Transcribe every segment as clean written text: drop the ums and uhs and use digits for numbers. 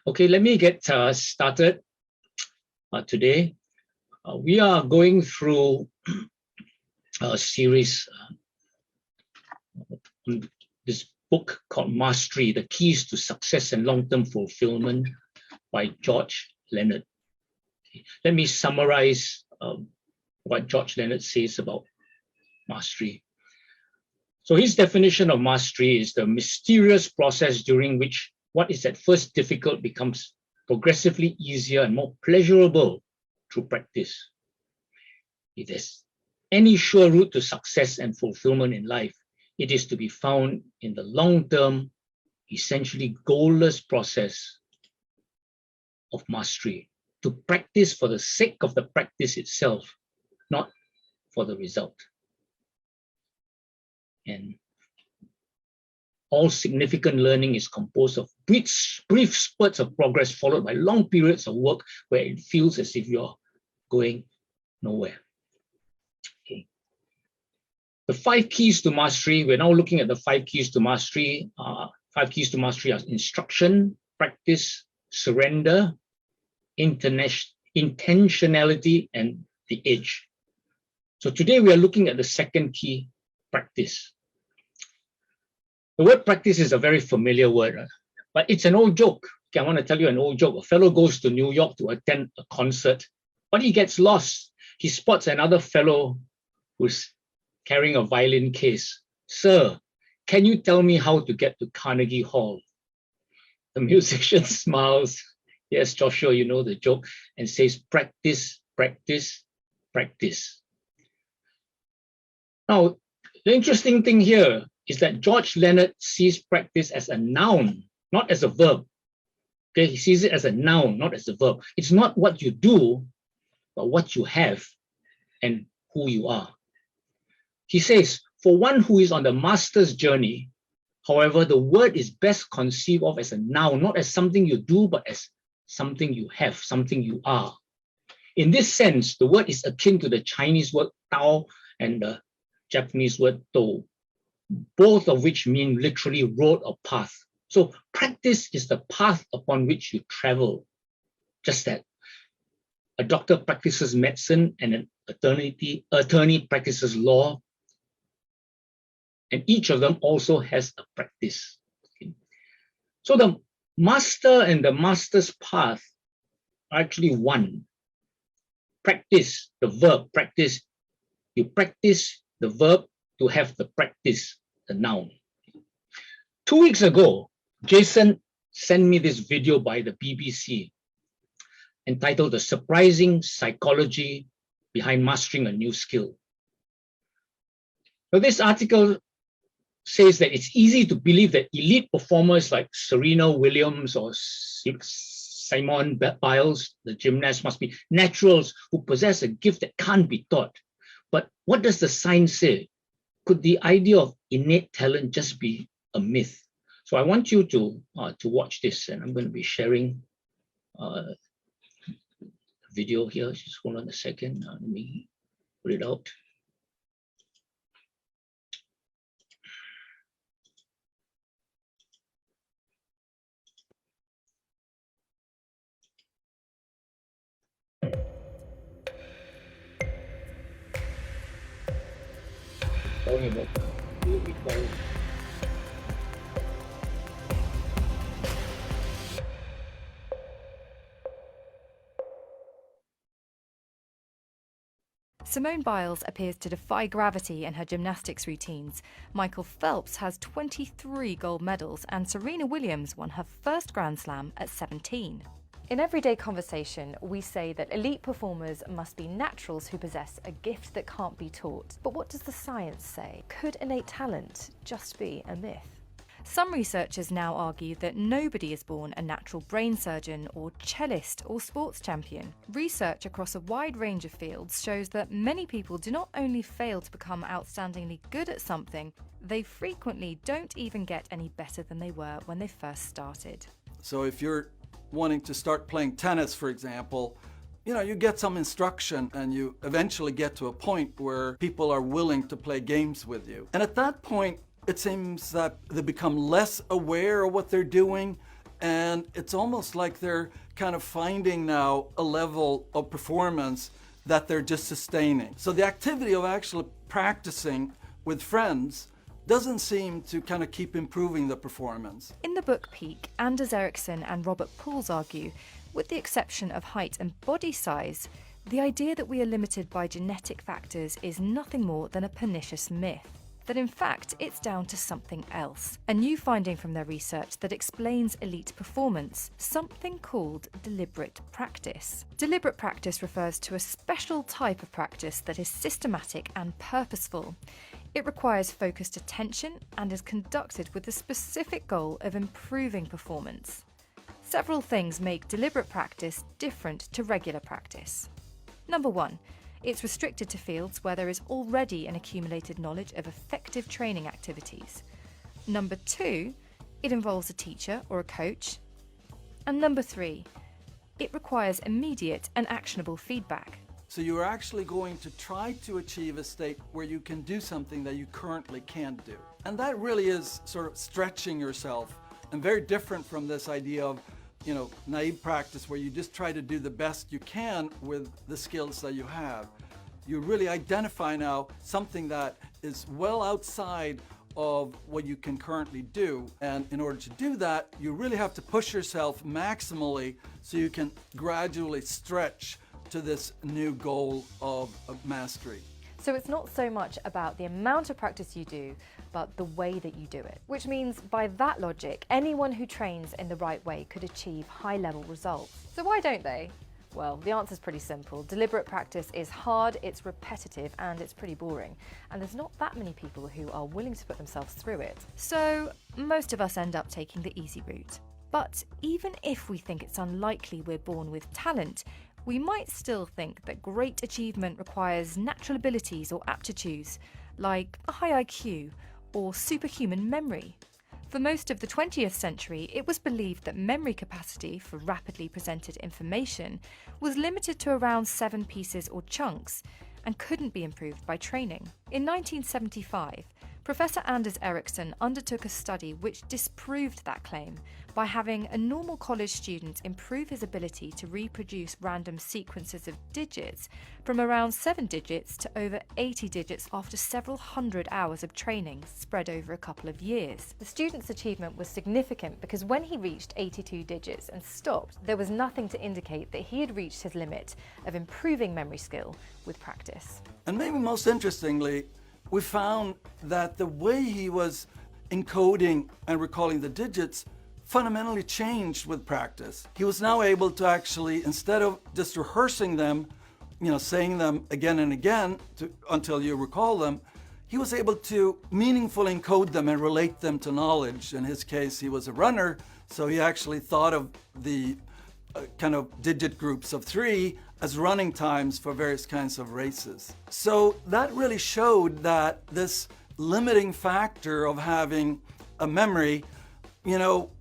Okay, let me get started today. We are going through a series on this book called Mastery, The Keys to Success and Long-Term Fulfillment by George Leonard. Okay. Let me summarize what George Leonard says about mastery. So his definition of mastery is the mysterious process during which what is at first difficult becomes progressively easier and more pleasurable through practice. If there's any sure route to success and fulfillment in life, it is to be found in the long-term, essentially goalless process of mastery, to practice for the sake of the practice itself, not for the result. And all significant learning is composed of brief spurts of progress followed by long periods of work where it feels as if you're going nowhere. Okay. The 5 keys to mastery, we're now looking at the 5 keys to mastery. 5 keys to mastery are instruction, practice, surrender, intentionality, and the edge. So today we are looking at the second key, practice. The word practice is a very familiar word, but it's an old joke. Okay, I want to tell you an old joke. A fellow goes to New York to attend a concert, but he gets lost. He spots another fellow who's carrying a violin case. "Sir, can you tell me how to get to Carnegie Hall?" The musician smiles. "Yes, Joshua, you know the joke," and says, "Practice, practice, practice." Now, the interesting thing here is that George Leonard sees practice as a noun, not as a verb. Okay, he sees it as a noun, not as a verb. It's not what you do, but what you have and who you are. He says, for one who is on the master's journey, however, the word is best conceived of as a noun, not as something you do, but as something you have, something you are. In this sense, the word is akin to the Chinese word Tao and the Japanese word To, both of which mean literally road or path. So practice is the path upon which you travel. Just that. A doctor practices medicine and an attorney practices law. And each of them also has a practice. Okay. So the master and the master's path are actually one. Practice, the verb, practice. You practice the verb to have the practice, the noun. 2 weeks ago, Jason sent me this video by the BBC entitled "The Surprising Psychology Behind Mastering a New Skill." Now, this article says that it's easy to believe that elite performers like Serena Williams or Simone Biles, the gymnast, must be naturals who possess a gift that can't be taught. But what does the science say? Could the idea of innate talent just be a myth? So I want you to watch this, and I'm going to be sharing a video here. Just hold on a second. Let me put it out. Sorry about the recall. Simone Biles appears to defy gravity in her gymnastics routines. Michael Phelps has 23 gold medals, and Serena Williams won her first Grand Slam at 17. In everyday conversation, we say that elite performers must be naturals who possess a gift that can't be taught. But what does the science say? Could innate talent just be a myth? Some researchers now argue that nobody is born a natural brain surgeon or cellist or sports champion. Research across a wide range of fields shows that many people do not only fail to become outstandingly good at something, they frequently don't even get any better than they were when they first started. So if you're wanting to start playing tennis, for example, you get some instruction and you eventually get to a point where people are willing to play games with you. And at that point, it seems that they become less aware of what they're doing And it's almost like they're kind of finding now a level of performance that they're just sustaining. So the activity of actually practicing with friends doesn't seem to kind of keep improving the performance. In the book Peak, Anders Ericsson and Robert Pauls argue, with the exception of height and body size, the idea that we are limited by genetic factors is nothing more than a pernicious myth. That in fact it's down to something else. A new finding from their research that explains elite performance, something called deliberate practice. Deliberate practice refers to a special type of practice that is systematic and purposeful. It requires focused attention and is conducted with the specific goal of improving performance. Several things make deliberate practice different to regular practice. Number 1. It's restricted to fields where there is already an accumulated knowledge of effective training activities. Number 2, it involves a teacher or a coach. And number 3, it requires immediate and actionable feedback. So you're actually going to try to achieve a state where you can do something that you currently can't do. And that really is sort of stretching yourself, and very different from this idea of, naive practice where you just try to do the best you can with the skills that you have. You really identify now something that is well outside of what you can currently do. And in order to do that, you really have to push yourself maximally so you can gradually stretch to this new goal of mastery. So it's not so much about the amount of practice you do, but the way that you do it. Which means, by that logic, anyone who trains in the right way could achieve high-level results. So why don't they? Well, the answer's pretty simple. Deliberate practice is hard, it's repetitive, and it's pretty boring. And there's not that many people who are willing to put themselves through it. So most of us end up taking the easy route. But even if we think it's unlikely we're born with talent, we might still think that great achievement requires natural abilities or aptitudes, like a high IQ or superhuman memory. For most of the 20th century, it was believed that memory capacity for rapidly presented information was limited to around 7 pieces or chunks and couldn't be improved by training. In 1975, Professor Anders Ericsson undertook a study which disproved that claim by having a normal college student improve his ability to reproduce random sequences of digits from around 7 digits to over 80 digits after several hundred hours of training spread over a couple of years. The student's achievement was significant because when he reached 82 digits and stopped, there was nothing to indicate that he had reached his limit of improving memory skill with practice. And maybe most interestingly, we found that the way he was encoding and recalling the digits fundamentally changed with practice. He was now able to actually, instead of just rehearsing them, saying them again and again until you recall them, he was able to meaningfully encode them and relate them to knowledge. In his case, he was a runner, so he actually thought of the kind of digit groups of 3 as running times for various kinds of races. So that really showed that this limiting factor of having a memory,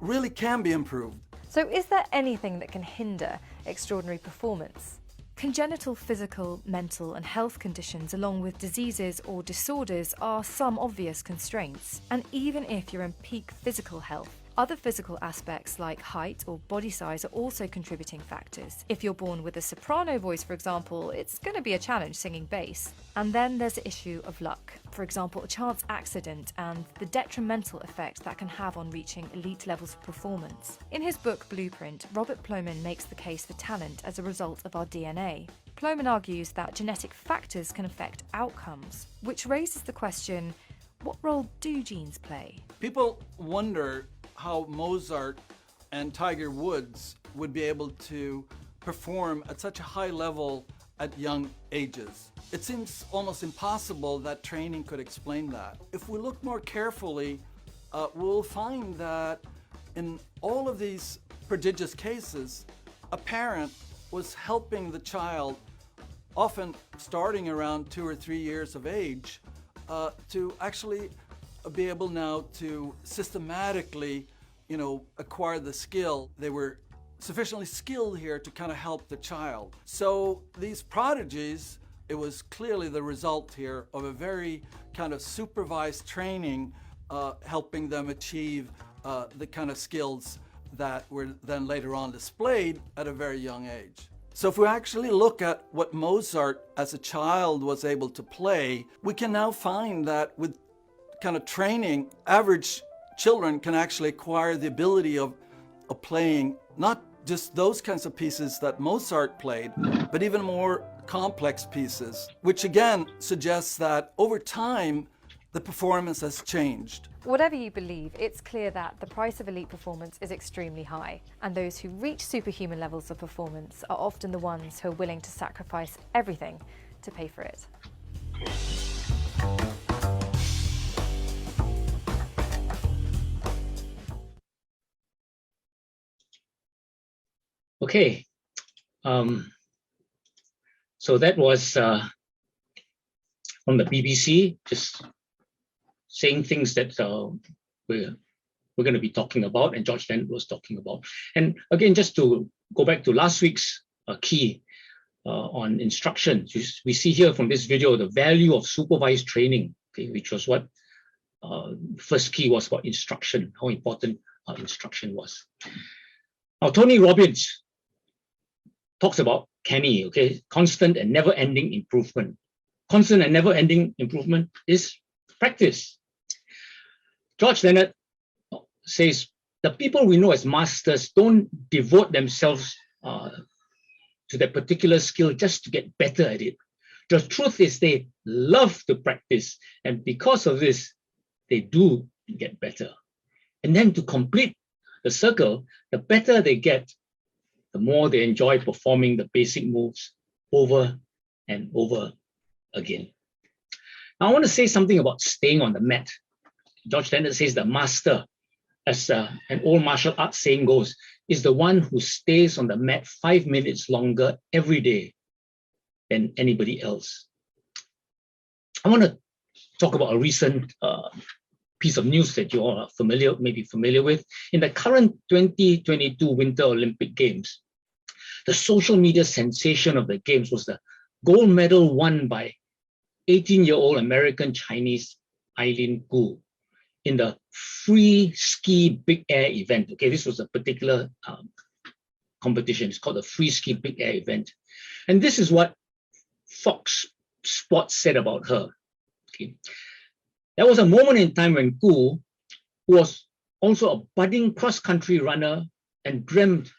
really can be improved. So is there anything that can hinder extraordinary performance? Congenital physical, mental and health conditions along with diseases or disorders are some obvious constraints. And even if you're in peak physical health, other physical aspects like height or body size are also contributing factors. If you're born with a soprano voice, for example, it's going to be a challenge singing bass. And then there's the issue of luck. For example, a chance accident and the detrimental effect that can have on reaching elite levels of performance. In his book Blueprint, Robert Plomin makes the case for talent as a result of our DNA. Plomin argues that genetic factors can affect outcomes, which raises the question, what role do genes play? People wonder how Mozart and Tiger Woods would be able to perform at such a high level at young ages. It seems almost impossible that training could explain that. If we look more carefully, we'll find that in all of these prodigious cases, a parent was helping the child, often starting around 2 or 3 years of age, to actually be able now to systematically, acquire the skill. They were sufficiently skilled here to kind of help the child. So these prodigies, it was clearly the result here of a very kind of supervised training, helping them achieve the kind of skills that were then later on displayed at a very young age. So if we actually look at what Mozart as a child was able to play, we can now find that with kind of training, average children can actually acquire the ability of playing not just those kinds of pieces that Mozart played, but even more complex pieces, which again suggests that over time, the performance has changed. Whatever you believe, it's clear that the price of elite performance is extremely high, and those who reach superhuman levels of performance are often the ones who are willing to sacrifice everything to pay for it. Okay, so that was from the BBC, just saying things that we're going to be talking about, and George Leonard was talking about. And again, just to go back to last week's key on instruction, we see here from this video the value of supervised training, okay, which was what first key was about instruction, how important instruction was. Now, Tony Robbins talks about Kenny, okay, constant and never-ending improvement. Constant and never-ending improvement is practice. George Leonard says, the people we know as masters don't devote themselves to that particular skill just to get better at it. The truth is they love to practice, and because of this, they do get better. And then to complete the circle, the better they get, the more they enjoy performing the basic moves over and over again. Now, I want to say something about staying on the mat. George Leonard says the master, as an old martial arts saying goes, is the one who stays on the mat 5 minutes longer every day than anybody else. I want to talk about a recent piece of news that you all are may be familiar with. In the current 2022 Winter Olympic Games, the social media sensation of the Games was the gold medal won by 18-year-old American-Chinese Eileen Gu in the free ski big air event. Okay, this was a particular competition. It's called the free ski big air event. And this is what Fox Sports said about her. Okay. There was a moment in time when Gu, who was also a budding cross-country runner and dreamt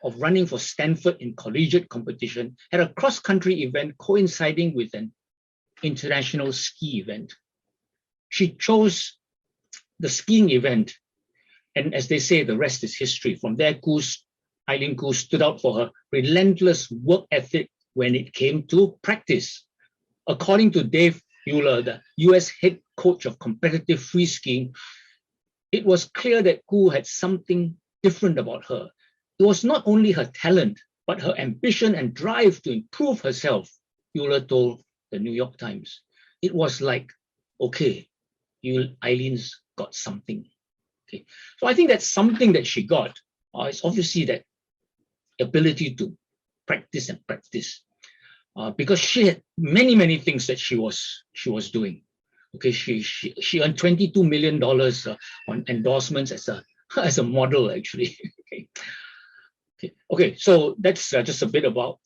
of running for Stanford in collegiate competition, had a cross-country event coinciding with an international ski event. She chose the skiing event, and as they say, the rest is history. From there, Eileen Gu stood out for her relentless work ethic when it came to practice. According to Dave Mueller, the US head coach of competitive free skiing, it was clear that Gu had something different about her. It was not only her talent, but her ambition and drive to improve herself, Mueller told the New York Times. It was like, okay, Eileen's got something. Okay, so I think that's something that she got. It's obviously that ability to practice and practice, because she had many things that she was doing. Okay, she earned $22 million on endorsements as a model, actually. Okay, so that's just a bit about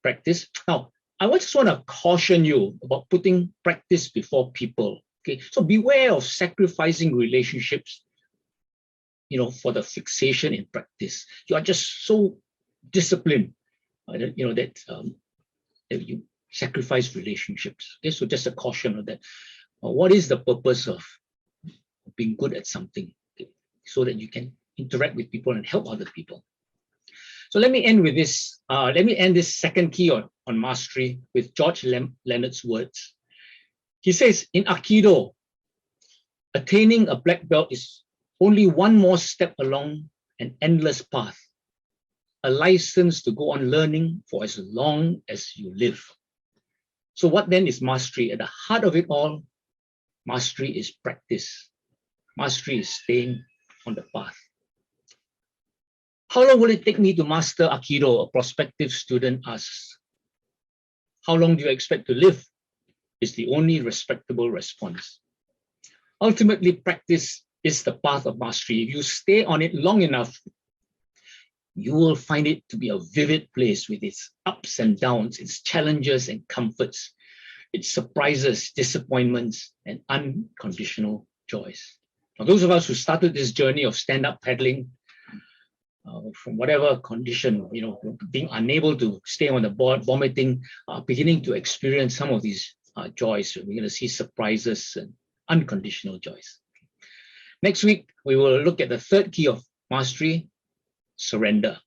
practice. Now, I just want to caution you about putting practice before people. Okay, so beware of sacrificing relationships, for the fixation in practice. You are just so disciplined, that you sacrifice relationships. Okay, so just a caution of that. What is the purpose of being good at something? Okay, so that you can interact with people and help other people. So let me end with this. Let me end this second key on mastery with George Leonard's words. He says, in Aikido, attaining a black belt is only one more step along an endless path, a license to go on learning for as long as you live. So what then is mastery? At the heart of it all, mastery is practice. Mastery is staying on the path. How long will it take me to master Aikido? A prospective student asks. How long do you expect to live? Is the only respectable response. Ultimately, practice is the path of mastery. If you stay on it long enough, you will find it to be a vivid place with its ups and downs, its challenges and comforts, its surprises, disappointments, and unconditional joys. Now, those of us who started this journey of stand-up paddling, from whatever condition, being unable to stay on the board, vomiting, beginning to experience some of these joys. We're going to see surprises and unconditional joys. Next week, we will look at the third key of mastery, surrender.